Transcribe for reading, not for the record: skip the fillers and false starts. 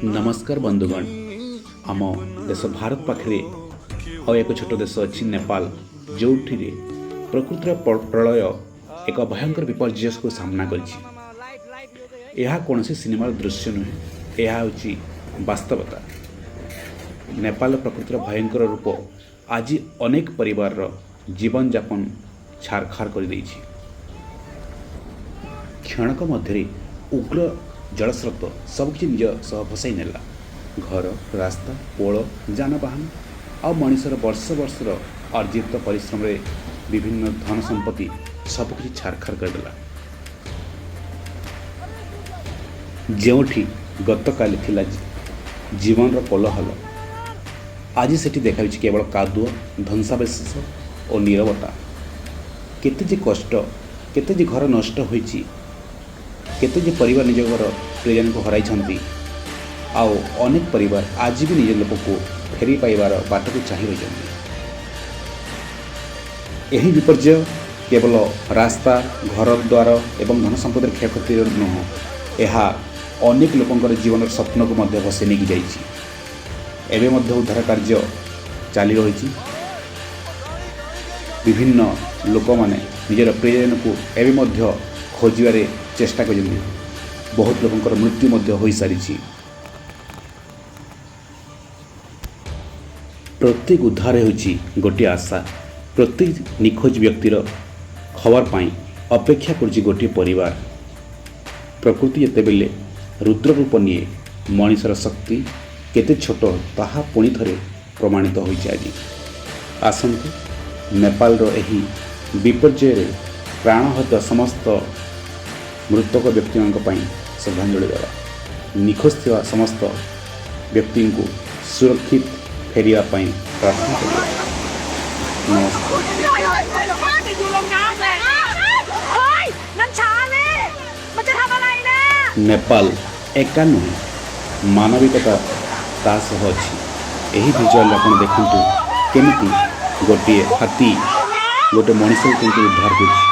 नमस्कार बंधुगण आम देश भारत पाखे आ एक छोट देश अच्छी नेपाल जो प्रकृतिर प्रलय एक भयंकर विपर्यय को सामना कौन सिनेमार दृश्य नुहे यह हूँ वास्तवता। नेपाल प्रकृतिर भयंकर रूप आज अनेक परिवार जीवन यापन छारखार कर देइछि। क्षणक मध्य उग्र जलस्रोत सबकि निज सह भसाई नेला। घर रास्ता पोल जानवाहन आ मनुष्यर वर्ष वर्षर अर्जित परिश्रम रे विभिन्न धन संपत्ति सबकि छारखार करदेला। जोठी गतकाली थिला जीवन कोलाहल आज सेठी देखा केवल कादुआ ध्वंसावशेष और नीरवता। केते जे कष्ट केते जे घर नष्ट होईची केते जे परिवार निज घर प्रियजन को हराई आओ अनेक परिवार आज भी निज लोक को फेरी पाइबार बाट को चाह रही। यही विपर्यय केवल रास्ता घर द्वार एवं धन संपद क्षयक्षति नुह, यह अनेक लोकंकर जीवन स्वप्न को मध्य भसे नहीं जाइछि। एबे मध्य उद्धार कार्य चाली रही। विभिन्न लोक माने निजर प्रियजन को एबे मध्य खोजिबारे चेष्टा कर। बहुत लोकंकर मृत्यु मध्य हो सारी। प्रत्येक उद्धार होची गोटे आशा। प्रत्येक निखोज व्यक्तिर खबर पाई अपेक्षा करछि गोटे परिवार। प्रकृति जेतेबेले रुद्र रूप निये मनुष्यर शक्ति केते छोट ताहा पुणी थरे प्रमाणित होइछि। आज आसंतु नेपाल रो एही विपर्यय रे प्राणहत समस्त मृतक व्यक्ति श्रद्धांजलि देवा। निखोज थिवा समस्त व्यक्ति को सुरक्षित फेरिया प्रार्थना करिया। नेपाल एका नुहे मानविकता ता सह अछि। एही भिजुअल आपण देखंतु केमिति गोटे हाथी गोटे मनुष्य को उद्धार करछि।